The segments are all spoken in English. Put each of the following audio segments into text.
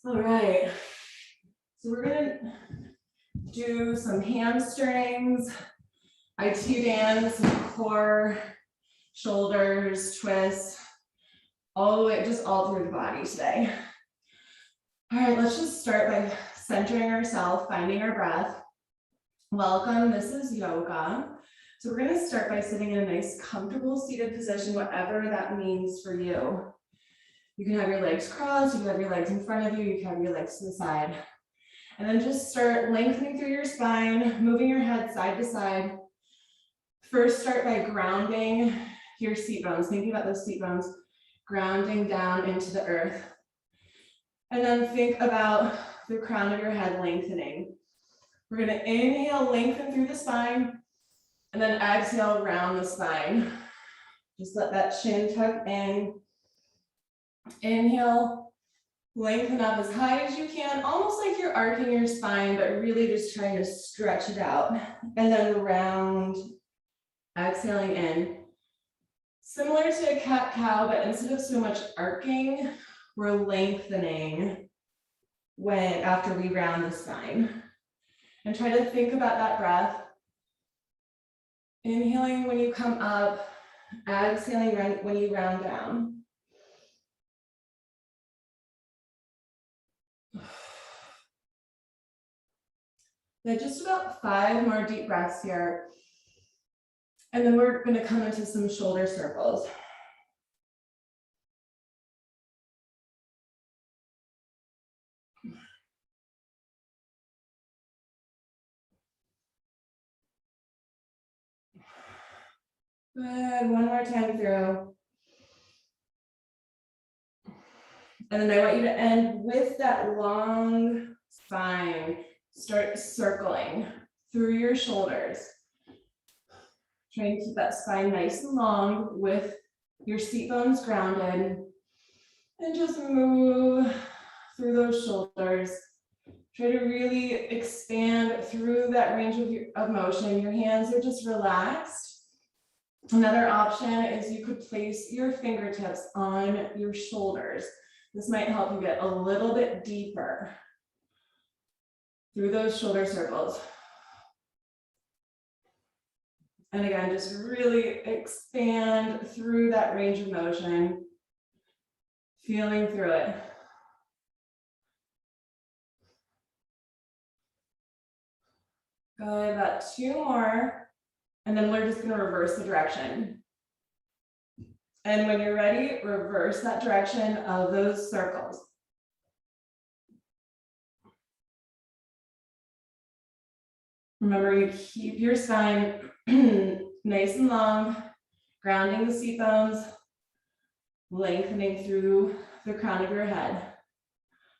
All right, so we're gonna do some hamstrings, IT bands, some core, shoulders, twists, all the way, just all through the body today. All right, let's just start by centering ourselves, finding our breath. Welcome, this is yoga. So we're gonna start by sitting in a nice, comfortable seated position, whatever that means for you. You can have your legs crossed, you can have your legs in front of you, you can have your legs to the side. And then just start lengthening through your spine, moving your head side to side. First, start by grounding your seat bones, thinking about those seat bones, grounding down into the earth. And then think about the crown of your head lengthening. We're gonna inhale, lengthen through the spine, and then exhale, round the spine. Just let that chin tuck in. Inhale, lengthen up as high as you can, almost like you're arcing your spine, but really just trying to stretch it out. And then round, exhaling in. Similar to a cat-cow, but instead of so much arcing, we're lengthening after we round the spine. And try to think about that breath. Inhaling when you come up, exhaling when you round down. Then just about 5 more deep breaths here. And then we're going to come into some shoulder circles. Good, one more time through. And then I want you to end with that long spine. Start circling through your shoulders. Try and keep that spine nice and long with your seat bones grounded. And just move through those shoulders. Try to really expand through that range of motion. Your hands are just relaxed. Another option is you could place your fingertips on your shoulders. This might help you get a little bit deeper through those shoulder circles. And again, just really expand through that range of motion, feeling through it. Good, about 2 more. And then we're just gonna reverse the direction. And when you're ready, reverse that direction of those circles. Remember, you keep your spine nice and long, grounding the seat bones, lengthening through the crown of your head.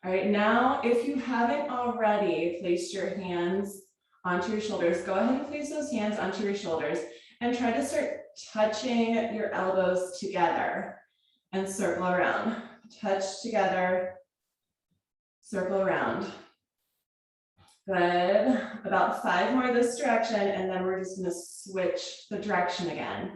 All right, now, if you haven't already placed your hands onto your shoulders, go ahead and place those hands onto your shoulders and try to start touching your elbows together and circle around. Touch together, circle around. Good, about 5 more this direction, and then we're just gonna switch the direction again.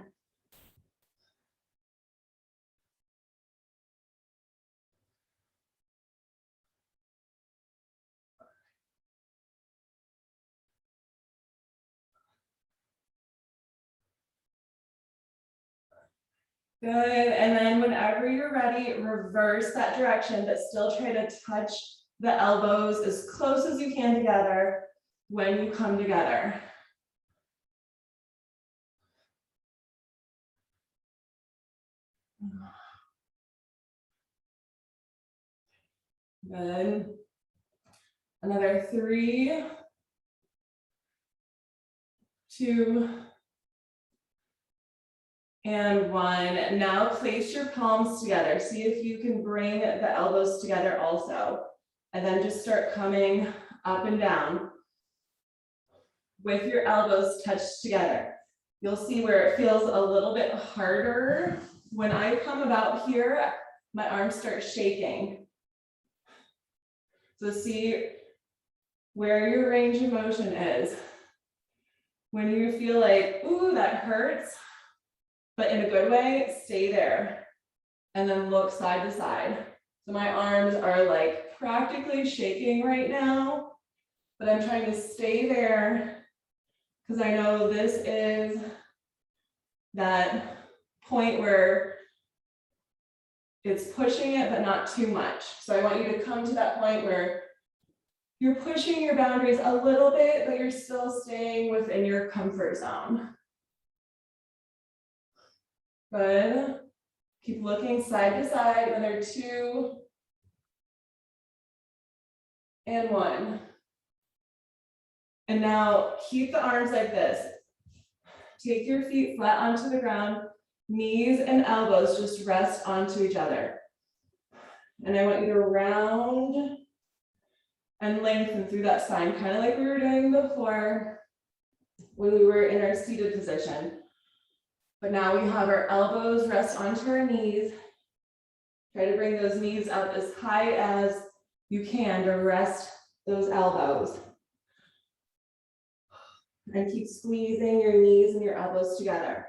Good, and then whenever you're ready, reverse that direction, but still try to touch the elbows as close as you can together when you come together. Good. Another 3, 2, and 1. Now place your palms together. See if you can bring the elbows together also. And then just start coming up and down with your elbows touched together. You'll see where it feels a little bit harder. When I come about here, my arms start shaking. So see where your range of motion is. When you feel like, ooh, that hurts, but in a good way, stay there. And then look side to side. So my arms are like practically shaking right now, but I'm trying to stay there because I know this is that point where it's pushing it, but not too much. So I want you to come to that point where you're pushing your boundaries a little bit, but you're still staying within your comfort zone. Good. Keep looking side to side. Another 2 and 1. And now keep the arms like this. Take your feet flat onto the ground. Knees and elbows just rest onto each other. And I want you to round and lengthen through that spine, kind of like we were doing before when we were in our seated position. But now we have our elbows rest onto our knees. Try to bring those knees up as high as you can to rest those elbows. And keep squeezing your knees and your elbows together.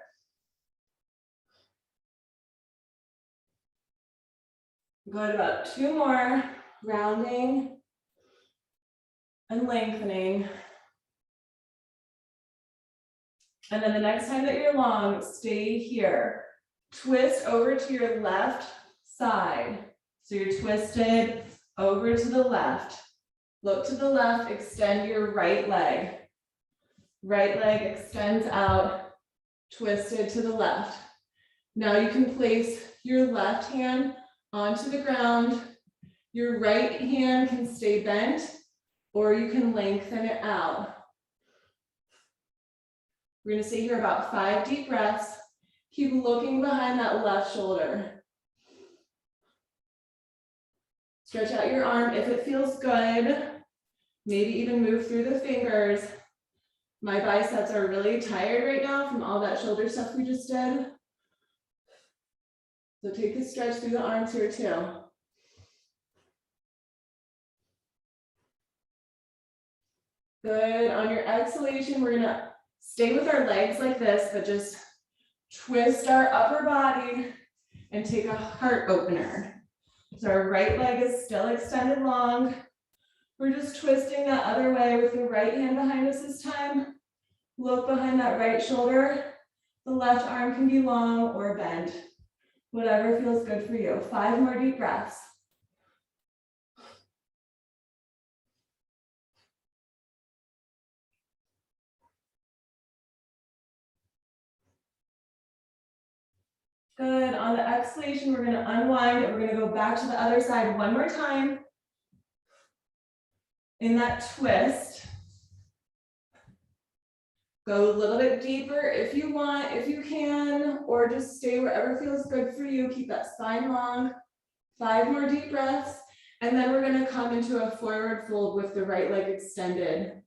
Good, about 2 more, rounding and lengthening. And then the next time that you're long, stay here. Twist over to your left side. So you're twisted over to the left. Look to the left, extend your right leg. Right leg extends out, twisted to the left. Now you can place your left hand onto the ground. Your right hand can stay bent, or you can lengthen it out. We're gonna stay here about 5 deep breaths. Keep looking behind that left shoulder. Stretch out your arm if it feels good. Maybe even move through the fingers. My biceps are really tired right now from all that shoulder stuff we just did. So take the stretch through the arms here too. Good, on your exhalation, we're gonna stay with our legs like this, but just twist our upper body and take a heart opener. So our right leg is still extended long. We're just twisting that other way with the right hand behind us this time. Look behind that right shoulder. The left arm can be long or bent, whatever feels good for you. 5 more deep breaths. Good, on the exhalation, we're gonna unwind and we're gonna go back to the other side one more time. In that twist, go a little bit deeper if you want, if you can, or just stay wherever feels good for you. Keep that spine long. 5 more deep breaths, and then we're gonna come into a forward fold with the right leg extended.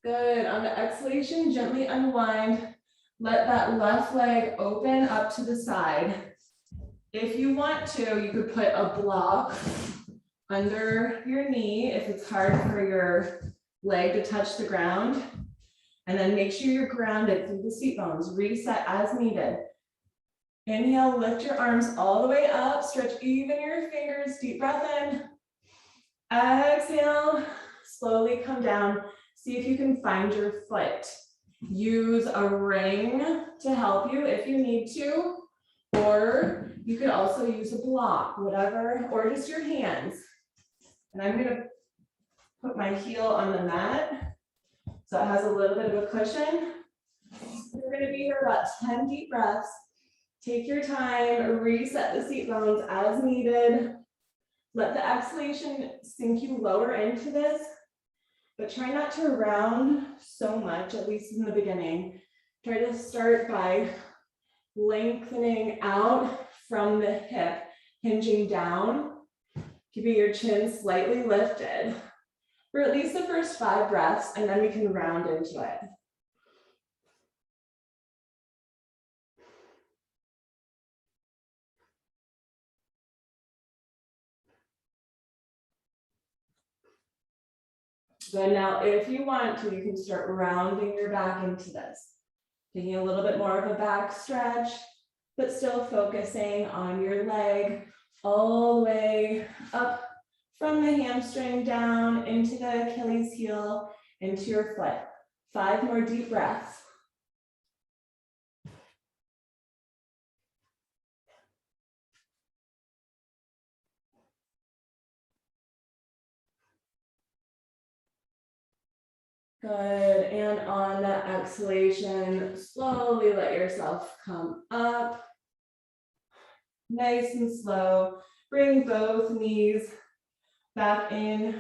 Good, on the exhalation, gently unwind. Let that left leg open up to the side. If you want to, you could put a block under your knee if it's hard for your leg to touch the ground. And then make sure you're grounded through the seat bones. Reset as needed. Inhale, lift your arms all the way up. Stretch even your fingers. Deep breath in. Exhale, slowly come down. See if you can find your foot. Use a ring to help you if you need to, or you could also use a block, whatever, or just your hands. And I'm gonna put my heel on the mat so it has a little bit of a cushion. We're gonna be here about 10 deep breaths. Take your time, reset the seat bones as needed. Let the exhalation sink you lower into this, but try not to round so much, at least in the beginning. Try to start by lengthening out from the hip, hinging down, keeping your chin slightly lifted for at least the first 5 breaths, and then we can round into it. Then now, if you want to, you can start rounding your back into this. Taking a little bit more of a back stretch, but still focusing on your leg all the way up from the hamstring down into the Achilles heel, into your foot. 5 more deep breaths. Good, and on that exhalation, slowly let yourself come up. Nice and slow. Bring both knees back in.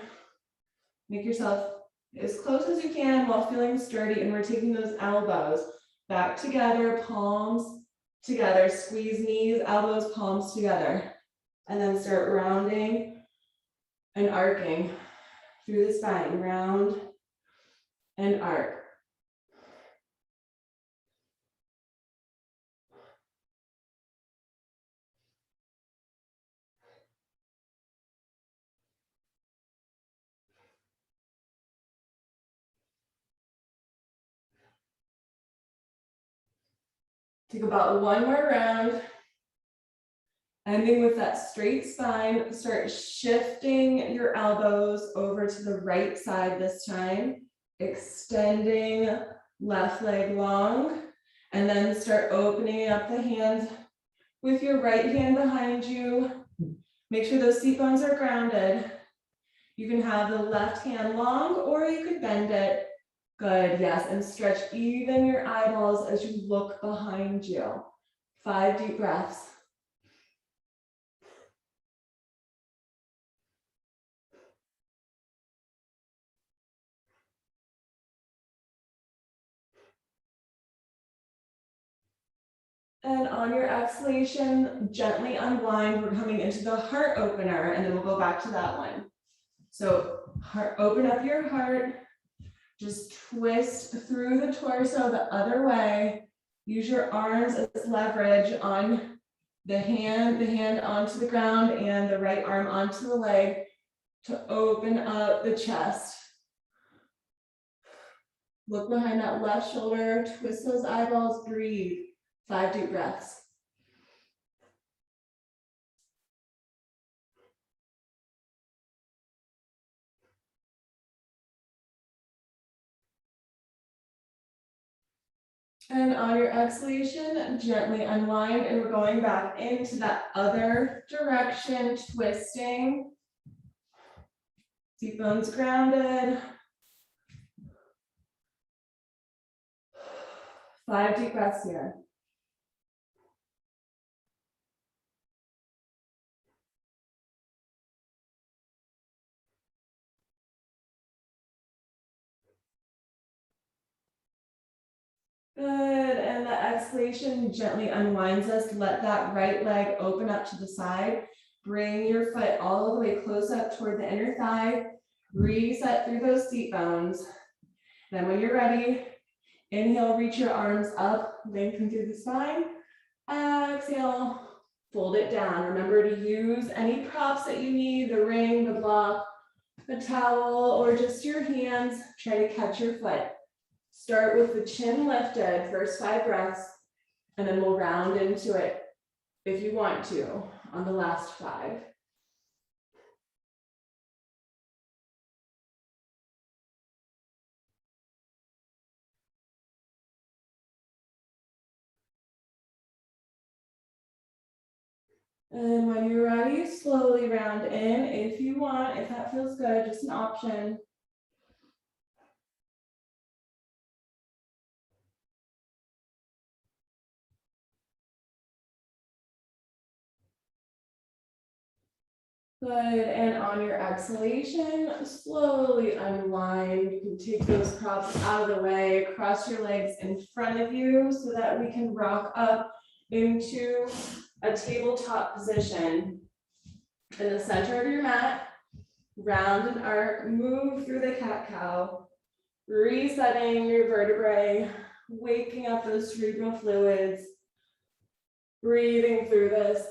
Make yourself as close as you can while feeling sturdy, and we're taking those elbows back together, palms together, squeeze knees, elbows, palms together, and then start rounding and arcing through the spine, round and arc. Take about 1 more round. Ending with that straight spine, start shifting your elbows over to the right side this time, extending left leg long, and then start opening up the hands with your right hand behind you. Make sure those seat bones are grounded. You can have the left hand long, or you could bend it. Good, yes, and stretch even your eyeballs as you look behind you. 5 deep breaths. And on your exhalation, gently unwind. We're coming into the heart opener, and then we'll go back to that one. So open up your heart, just twist through the torso the other way. Use your arms as leverage on the hand onto the ground and the right arm onto the leg to open up the chest. Look behind that left shoulder, twist those eyeballs, breathe. 5 deep breaths. And on your exhalation, gently unwind, and we're going back into that other direction, twisting. Seat bones grounded. 5 deep breaths here. Good, and the exhalation gently unwinds us. Let that right leg open up to the side. Bring your foot all the way close up toward the inner thigh. Reset through those seat bones. Then when you're ready, inhale, reach your arms up, lengthen through the spine. Exhale, fold it down. Remember to use any props that you need, the ring, the block, the towel, or just your hands. Try to catch your foot. Start with the chin lifted, first 5 breaths, and then we'll round into it if you want to on the last 5. And when you're ready, slowly round in if you want, if that feels good, just an option. Good, and on your exhalation, slowly unwind. You can take those props out of the way, cross your legs in front of you so that we can rock up into a tabletop position. In the center of your mat, round and arc, move through the cat-cow, resetting your vertebrae, waking up those cerebral fluids, breathing through this.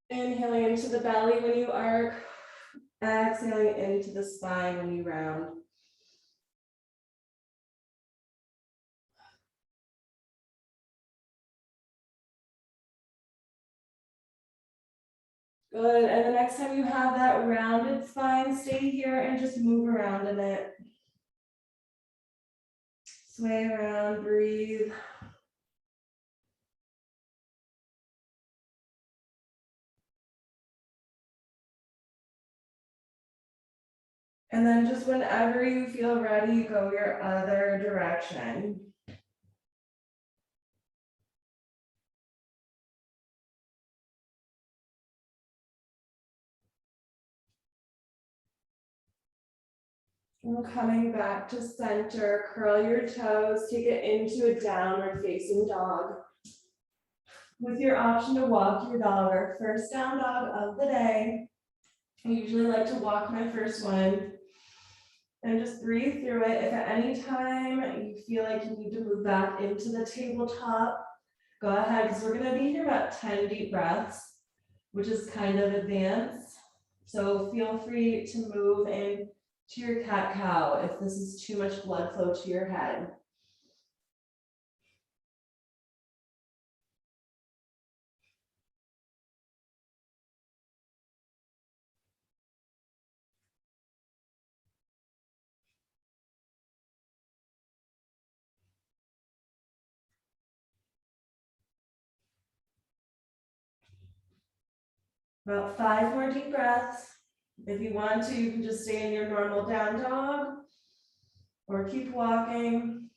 Inhaling into the belly when you arc, exhaling into the spine when you round. Good, and the next time you have that rounded spine, stay here and just move around in it. Sway around, breathe. And then just whenever you feel ready, go your other direction. And coming back to center, curl your toes, take it into a downward facing dog. With your option to walk your dog, our first down dog of the day. I usually like to walk my first one. And just breathe through it. If at any time you feel like you need to move back into the tabletop, go ahead, because we're gonna be here about 10 deep breaths, which is kind of advanced. So feel free to move in to your cat-cow if this is too much blood flow to your head. About 5 more deep breaths. If you want to, you can just stay in your normal down dog or keep walking.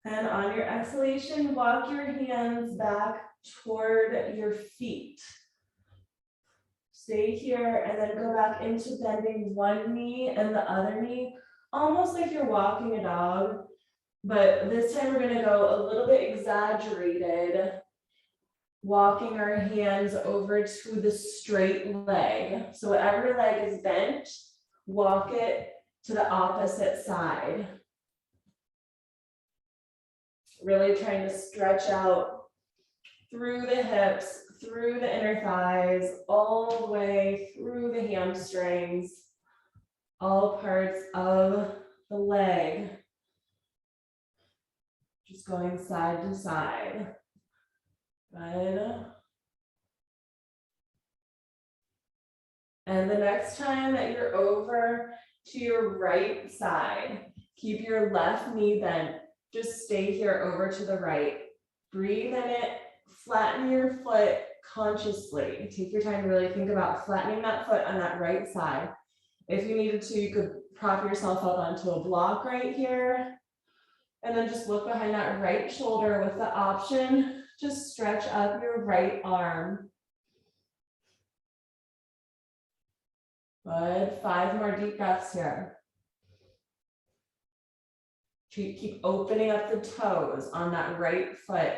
And on your exhalation, walk your hands back toward your feet. Stay here and then go back into bending one knee and the other knee, almost like you're walking a dog. But this time we're gonna go a little bit exaggerated, walking our hands over to the straight leg. So whatever leg is bent, walk it to the opposite side. Really trying to stretch out through the hips, through the inner thighs, all the way through the hamstrings, all parts of the leg. Just going side to side. Good. And the next time that you're over to your right side, keep your left knee bent. Just stay here over to the right. Breathe in it, flatten your foot consciously. Take your time to really think about flattening that foot on that right side. If you needed to, you could prop yourself up onto a block right here. And then just look behind that right shoulder with the option, just stretch up your right arm. Good, 5 more deep breaths here. Keep opening up the toes on that right foot.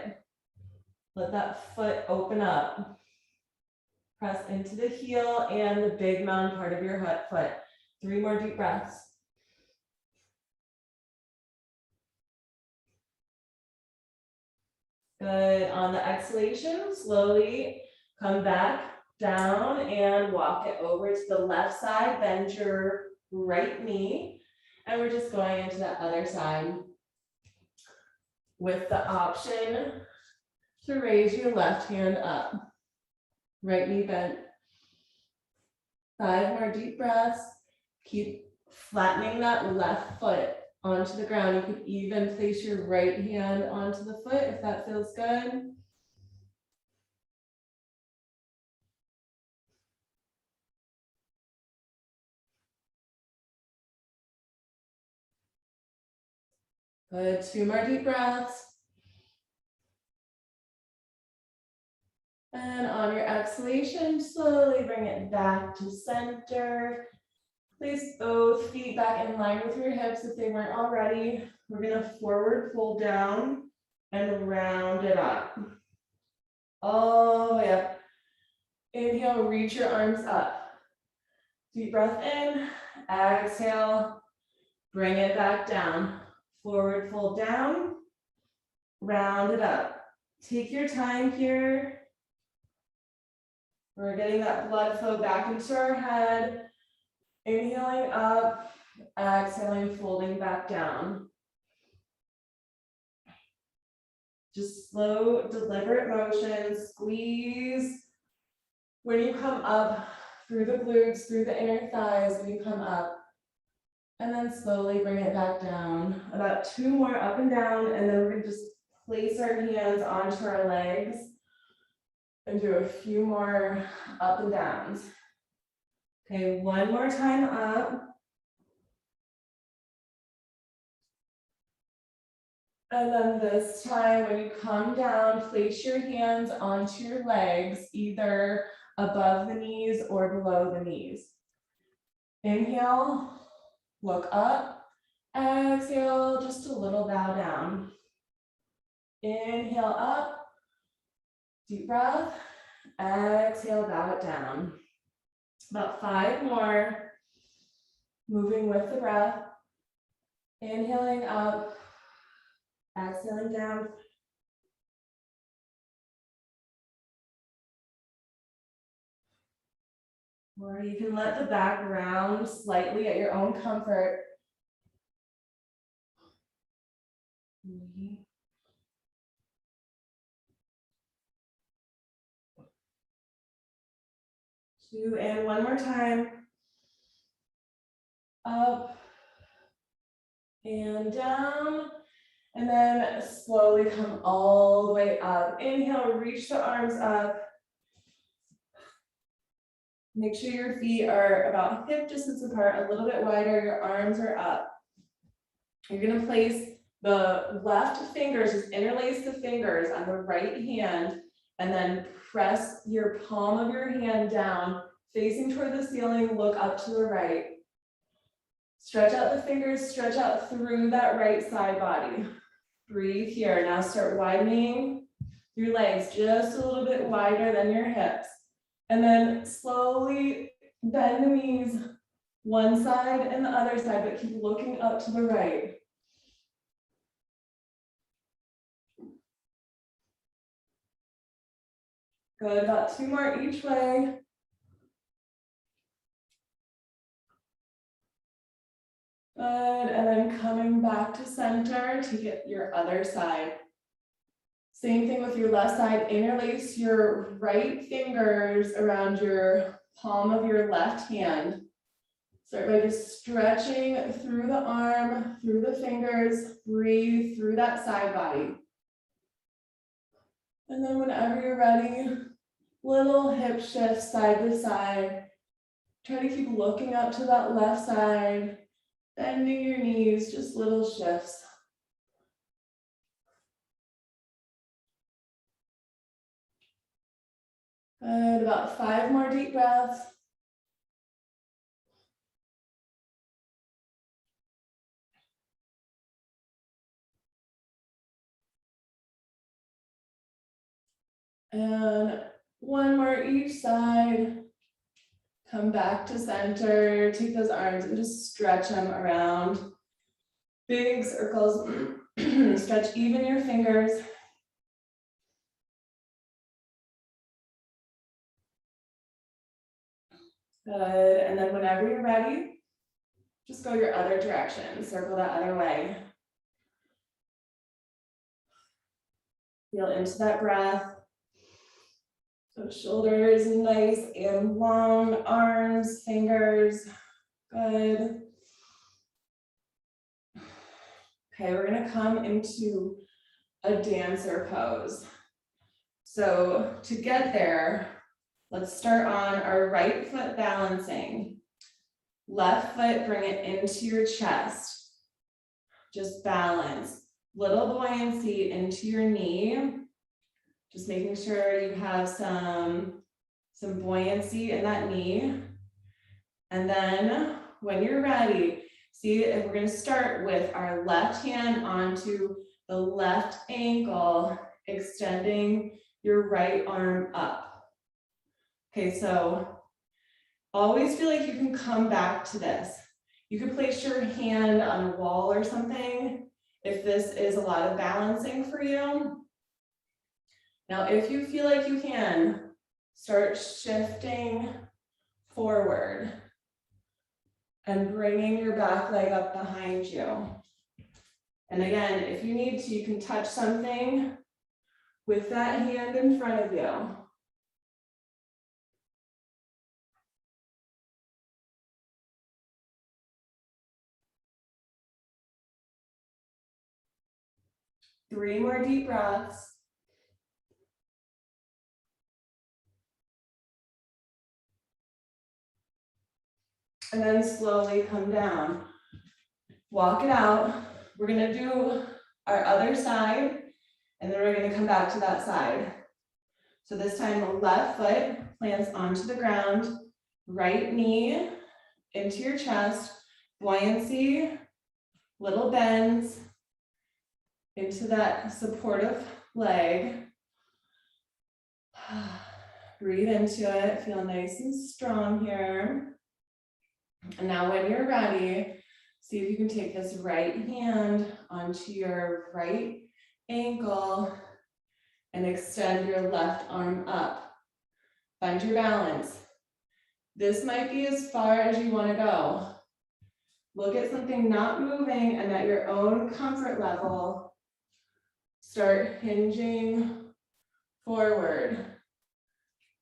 Let that foot open up. Press into the heel and the big mound part of your foot. 3 more deep breaths. Good, on the exhalation, slowly come back down and walk it over to the left side, bend your right knee. And we're just going into the other side with the option to raise your left hand up. Right knee bent. 5 more deep breaths. Keep flattening that left foot onto the ground. You could even place your right hand onto the foot if that feels good. Good, 2 more deep breaths. And on your exhalation, slowly bring it back to center. Place both feet back in line with your hips if they weren't already. We're gonna forward fold down and round it up. All the way up. Inhale, reach your arms up. Deep breath in, exhale, bring it back down. Forward fold down, round it up. Take your time here. We're getting that blood flow back into our head. Inhaling up, exhaling, folding back down. Just slow, deliberate motion, squeeze. When you come up through the glutes, through the inner thighs, when you come up, and then slowly bring it back down. About 2 more up and down, and then we're gonna just place our hands onto our legs and do a few more up and downs. Okay, 1 more time up. And then this time, when you come down, place your hands onto your legs, either above the knees or below the knees. Inhale, look up. Exhale, just a little bow down. Inhale up, deep breath. Exhale, bow it down. About 5 more. Moving with the breath. Inhaling up, exhaling down. Or you can let the back round slightly at your own comfort. 3. 2, and 1 more time. Up and down. And then slowly come all the way up. Inhale, reach the arms up. Make sure your feet are about hip distance apart, a little bit wider, your arms are up. You're gonna place the left fingers, just interlace the fingers on the right hand, and then press your palm of your hand down, facing toward the ceiling, look up to the right. Stretch out the fingers, stretch out through that right side body. Breathe here. Now start widening your legs just a little bit wider than your hips. And then slowly bend the knees one side and the other side, but keep looking up to the right. Good, about 2 more each way. Good, and then coming back to center to get your other side. Same thing with your left side, interlace your right fingers around your palm of your left hand. Start by just stretching through the arm, through the fingers, breathe through that side body. And then whenever you're ready, little hip shifts side to side. Try to keep looking up to that left side, bending your knees, just little shifts. Good, about 5 more deep breaths. And 1 more each side. Come back to center, take those arms and just stretch them around. Big circles, stretch even your fingers. Good, and then whenever you're ready, just go your other direction, circle that other way. Feel into that breath. So shoulders nice and long, arms, fingers, good. Okay, we're gonna come into a dancer pose. So to get there, let's start on our right foot balancing. Left foot, bring it into your chest. Just balance. Little buoyancy into your knee. Just making sure you have some buoyancy in that knee. And then when you're ready, see if we're gonna start with our left hand onto the left ankle, extending your right arm up. Okay, so always feel like you can come back to this. You can place your hand on a wall or something if this is a lot of balancing for you. Now, if you feel like you can, start shifting forward. and bringing your back leg up behind you. And again, if you need to, you can touch something with that hand in front of you. Three more deep breaths. And then slowly come down. Walk it out. We're gonna do our other side, and then we're gonna come back to that side. So this time, the left foot plants onto the ground, right knee into your chest, buoyancy, little bends into that supportive leg. Breathe into it, feel nice and strong here. And now when you're ready, see if you can take this right hand onto your right ankle and extend your left arm up. Find your balance. This might be as far as you want to go. Look at something not moving and at your own comfort level, start hinging forward,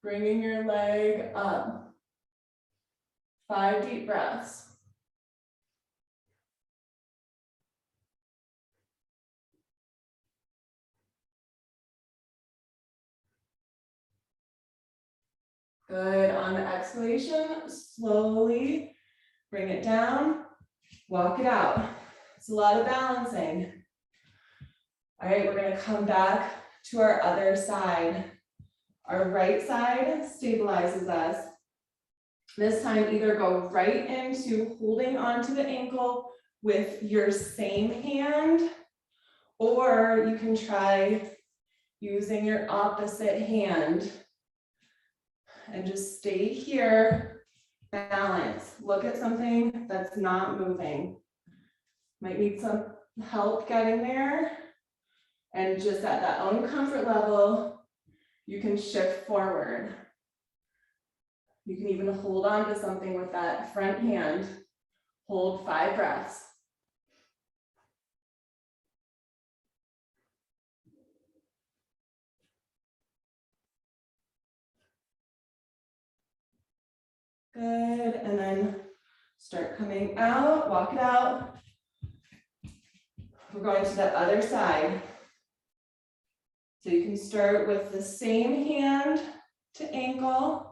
bringing your leg up. 5 deep breaths. Good. On the exhalation, slowly bring it down, walk it out. It's a lot of balancing. All right, we're going to come back to our other side. Our right side stabilizes us. This time, either go right into holding onto the ankle with your same hand, or you can try using your opposite hand and just stay here, balance. Look at something that's not moving. Might need some help getting there. And just at that own comfort level, you can shift forward. You can even hold on to something with that front hand. Hold 5 breaths. Good, and then start coming out, walk it out. We're going to the other side. So you can start with the same hand to ankle.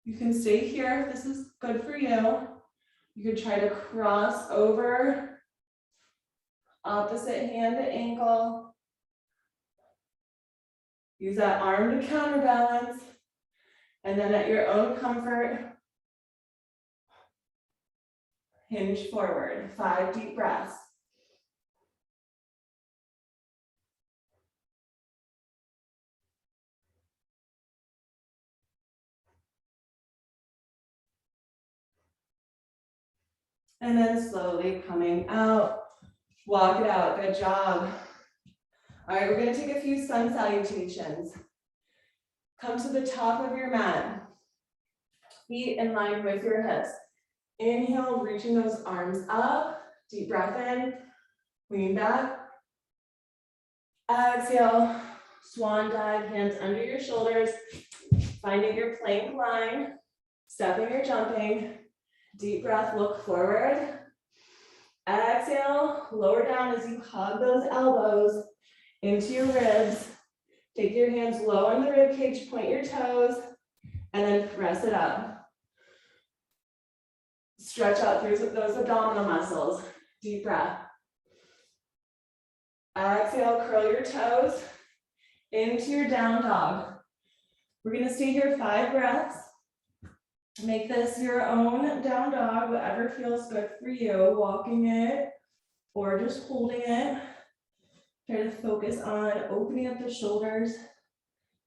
You can stay here if this is good for you. You could try to cross over, opposite hand to ankle. Use that arm to counterbalance. And then at your own comfort, hinge forward. 5 deep breaths. And then slowly coming out, walk it out. Good job. All right, we're going to take a few sun salutations. Come to the top of your mat. Feet in line with your hips. Inhale, reaching those arms up. Deep breath in. Lean back. Exhale. Swan dive, hands under your shoulders. Finding your plank line. Stepping or jumping. Deep breath, look forward. Exhale, lower down as you hug those elbows into your ribs. Take your hands low on the rib cage, point your toes, and then press it up. Stretch out through those abdominal muscles. Deep breath. Exhale, curl your toes into your down dog. We're gonna stay here 5 breaths. Make this your own down dog, whatever feels good for you, walking it or just holding it. Try to focus on opening up the shoulders,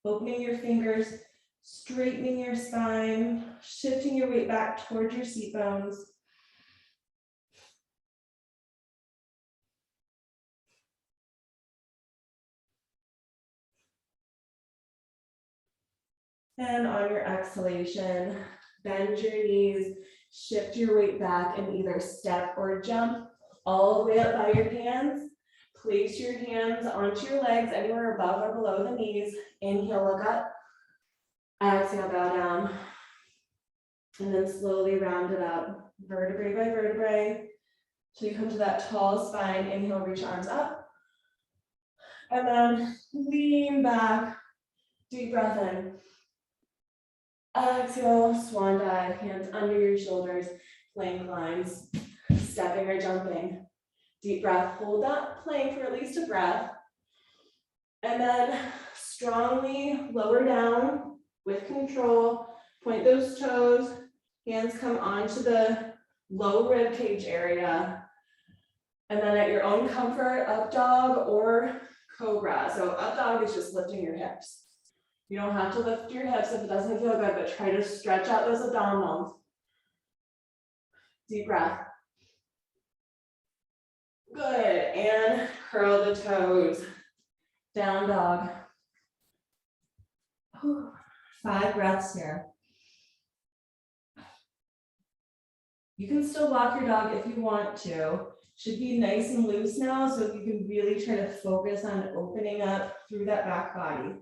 opening your fingers, straightening your spine, shifting your weight back towards your seat bones. And on your exhalation, bend your knees, shift your weight back and either step or jump all the way up by your hands. Place your hands onto your legs anywhere above or below the knees. Inhale, look up. Exhale, bow down. And then slowly round it up, vertebrae by vertebrae. Till you come to that tall spine. Inhale, reach arms up. And then lean back, deep breath in. Exhale, swan dive, hands under your shoulders, plank lines, stepping or jumping. Deep breath, hold that plank for at least a breath. And then strongly lower down with control, point those toes, hands come onto the low rib cage area. And then at your own comfort, up dog or cobra. So up dog is just lifting your hips. You don't have to lift your hips if it doesn't feel good, but try to stretch out those abdominals. Deep breath. Good, and curl the toes. Down dog. 5 breaths here. You can still walk your dog if you want to. Should be nice and loose now, so you can really try to focus on opening up through that back body.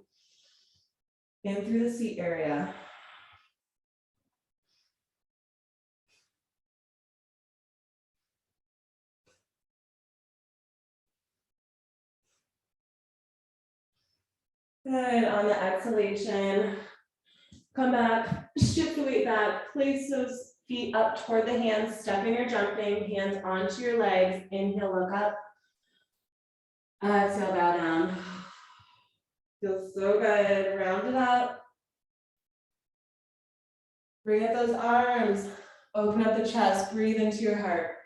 In through the seat area. Good, on the exhalation, come back, shift the weight back, place those feet up toward the hands, stepping or jumping, hands onto your legs. Inhale, look up. Exhale, bow down. Feels so good, round it up. Bring up those arms, open up the chest, breathe into your heart.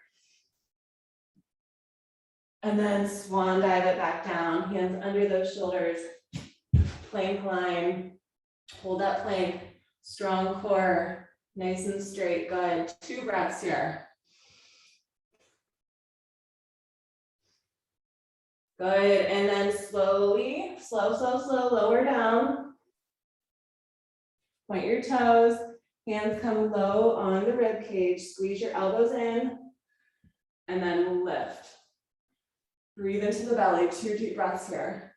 And then swan dive it back down, hands under those shoulders. Plank line, hold that plank, strong core, nice and straight, good. 2 breaths here. Good, and then slowly, slow, lower down. Point your toes, hands come low on the rib cage, squeeze your elbows in, and then lift. Breathe into the belly, 2 deep breaths here.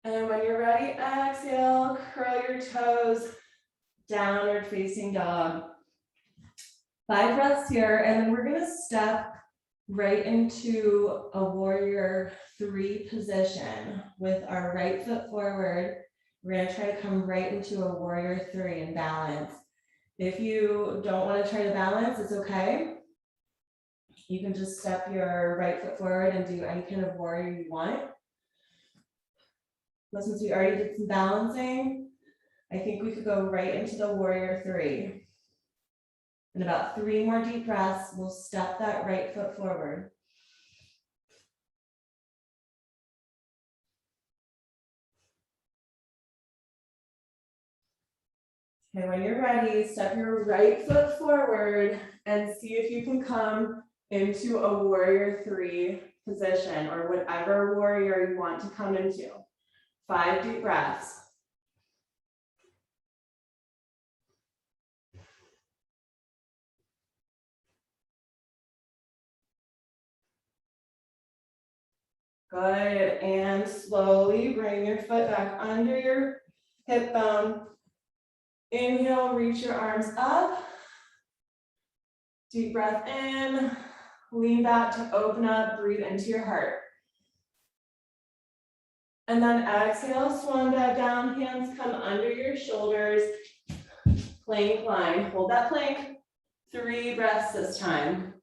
And when you're ready, exhale, curl your toes, downward facing dog. 5 breaths here, and then we're gonna step right into a warrior 3 position with our right foot forward. We're gonna try to come right into a warrior 3 and balance. If you don't wanna try to balance, it's okay. You can just step your right foot forward and do any kind of warrior you want. But since we already did some balancing, I think we could go right into the warrior 3. In about 3 more deep breaths, we'll step that right foot forward. Okay, when you're ready, step your right foot forward and see if you can come into a warrior 3 position or whatever warrior you want to come into. 5 deep breaths. Good, and slowly bring your foot back under your hip bone. Inhale, reach your arms up. Deep breath in, lean back to open up, breathe into your heart. And then exhale, swan dive down, hands come under your shoulders. Plank line, hold that plank. 3 breaths this time.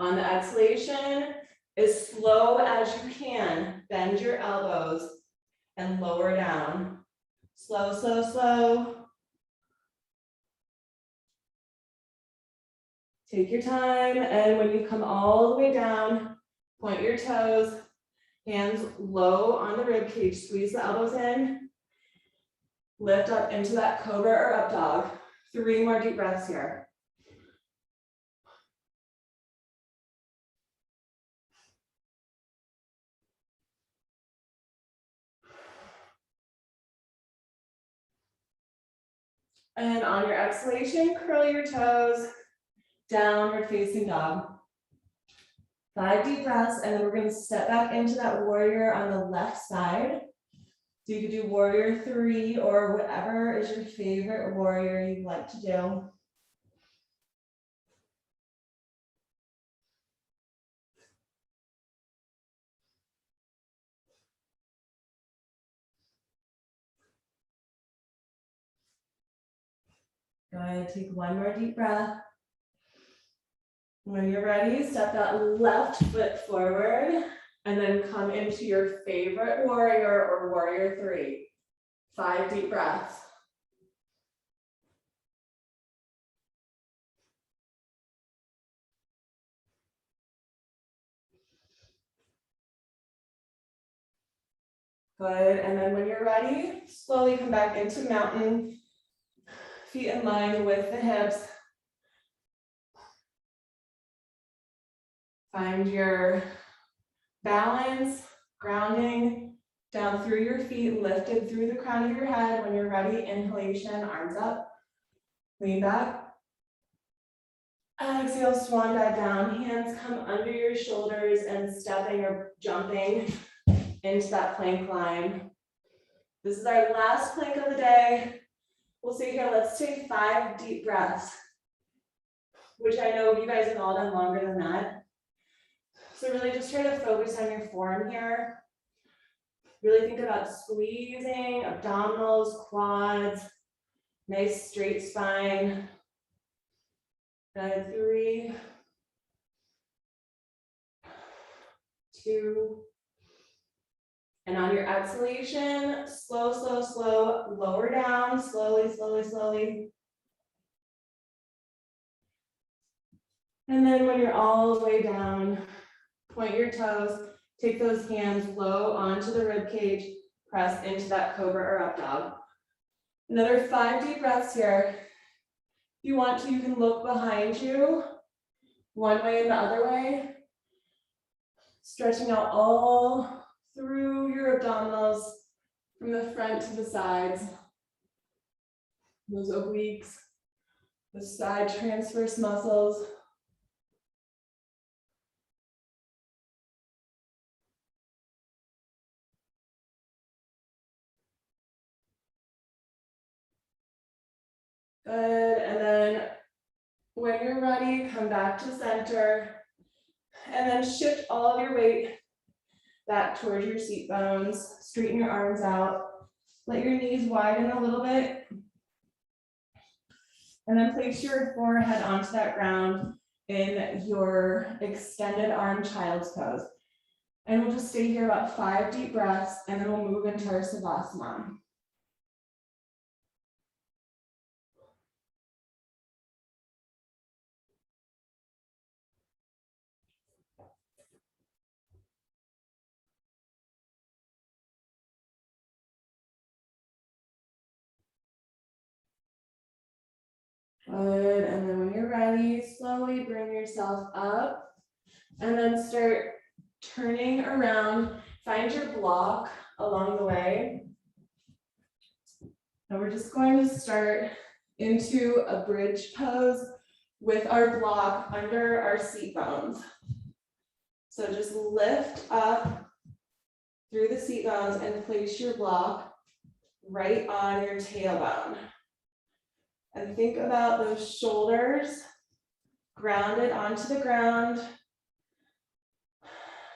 On the exhalation, as slow as you can, bend your elbows and lower down. Slow, slow, slow. Take your time, and when you come all the way down, point your toes, hands low on the rib cage, squeeze the elbows in, lift up into that cobra or up dog. 3 more deep breaths here. And on your exhalation, curl your toes, downward facing dog. 5 deep breaths, and then we're gonna step back into that warrior on the left side. So you could do warrior 3 or whatever is your favorite warrior you'd like to do. Go ahead, take one more deep breath. When you're ready, step that left foot forward and then come into your favorite warrior or warrior 3. 5 deep breaths. Good, and then when you're ready, slowly come back into mountain, feet in line with the hips. Find your balance, grounding down through your feet, lifted through the crown of your head. When you're ready, inhalation, arms up, lean back. Exhale, swan dive down, hands come under your shoulders and stepping or jumping into that plank line. This is our last plank of the day. We'll see here, let's take 5 deep breaths, which I know you guys have all done longer than that. So really just try to focus on your form here. Really think about squeezing, abdominals, quads, nice straight spine. Good, 3, 2, and on your exhalation, slow, slow, slow, lower down, slowly, slowly, slowly. And then when you're all the way down, point your toes, take those hands low onto the rib cage, press into that cobra or up dog. Another 5 deep breaths here. If you want to, you can look behind you, one way and the other way. Stretching out all through your abdominals, from the front to the sides. Those obliques, the side transverse muscles. Good, and then when you're ready, come back to center, and then shift all of your weight back towards your seat bones, straighten your arms out, let your knees widen a little bit, and then place your forehead onto that ground in your extended arm child's pose. And we'll just stay here about 5 deep breaths, and then we'll move into our Savasana. Good, and then when you're ready, slowly bring yourself up and then start turning around. Find your block along the way. And we're just going to start into a bridge pose with our block under our seat bones. So just lift up through the seat bones and place your block right on your tailbone. And think about those shoulders grounded onto the ground.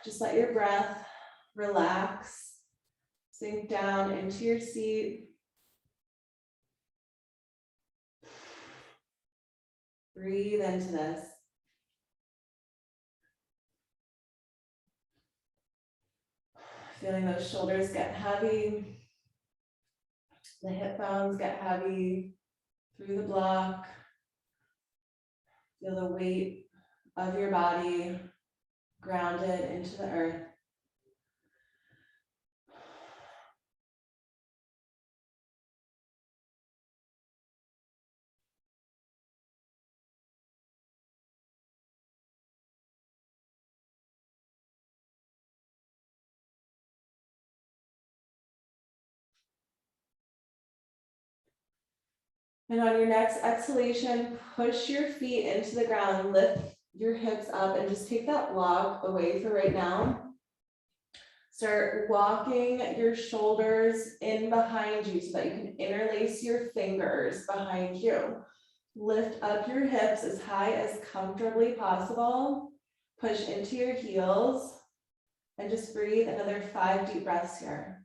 Just let your breath relax, sink down into your seat. Breathe into this. Feeling those shoulders get heavy, the hip bones get heavy through the block. Feel the weight of your body grounded into the earth. And on your next exhalation, push your feet into the ground, lift your hips up and just take that block away for right now. Start walking your shoulders in behind you so that you can interlace your fingers behind you. Lift up your hips as high as comfortably possible. Push into your heels and just breathe another 5 deep breaths here.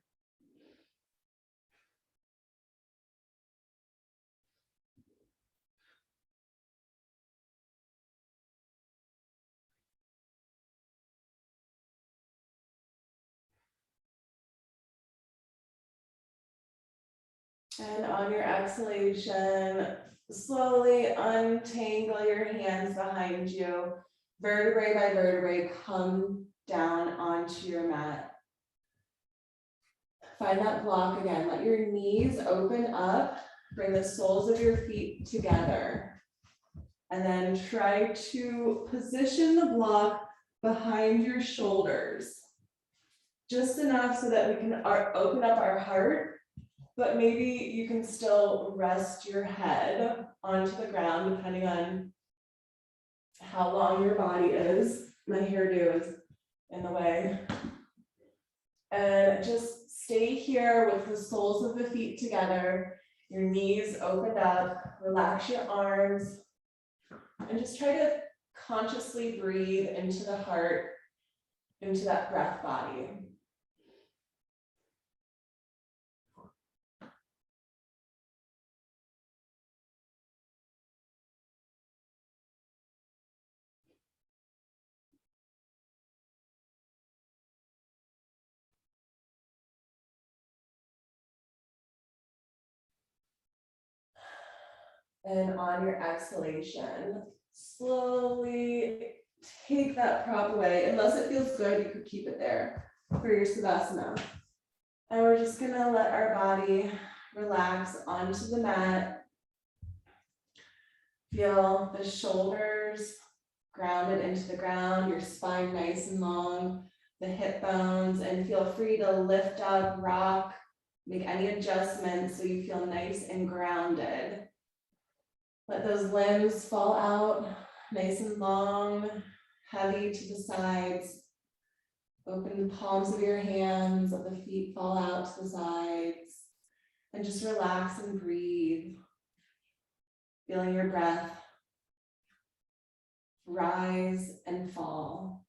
And on your exhalation, slowly untangle your hands behind you. Vertebrae by vertebrae, come down onto your mat. Find that block again. Let your knees open up. Bring the soles of your feet together. And then try to position the block behind your shoulders. Just enough so that we can open up our heart. But maybe you can still rest your head onto the ground depending on how long your body is. My hairdo is in the way. And just stay here with the soles of the feet together, your knees opened up, relax your arms, and just try to consciously breathe into the heart, into that breath body. And on your exhalation, slowly take that prop away. Unless it feels good, you could keep it there for your Savasana. And we're just gonna let our body relax onto the mat. Feel the shoulders grounded into the ground, your spine nice and long, the hip bones, and feel free to lift up, rock, make any adjustments so you feel nice and grounded. Let those limbs fall out nice and long, heavy to the sides. Open the palms of your hands, let the feet fall out to the sides. And just relax and breathe. Feeling your breath rise and fall.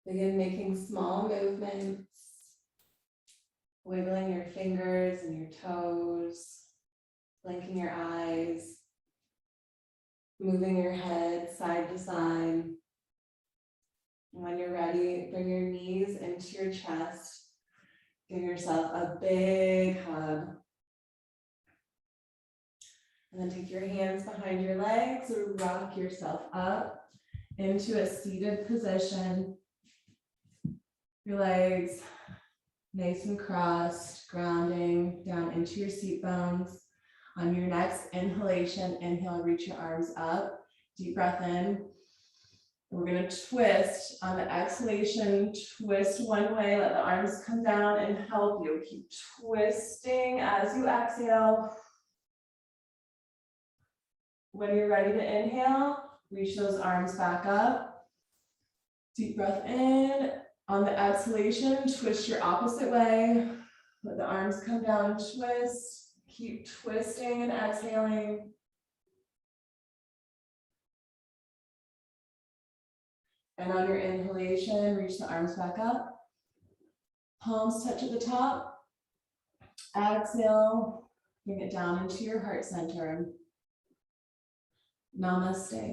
Begin making small movements, wiggling your fingers and your toes, blinking your eyes, moving your head side to side. And when you're ready, bring your knees into your chest. Give yourself a big hug. And then take your hands behind your legs or rock yourself up into a seated position. Your legs nice and crossed, grounding down into your seat bones. On your next inhalation, inhale, reach your arms up. Deep breath in. We're going to twist. On the exhalation, twist one way, let the arms come down and help you. Keep twisting as you exhale. When you're ready to inhale, reach those arms back up. Deep breath in. On the exhalation, twist your opposite way. Let the arms come down, twist. Keep twisting and exhaling. And on your inhalation, reach the arms back up. Palms touch at the top. Exhale, bring it down into your heart center. Namaste.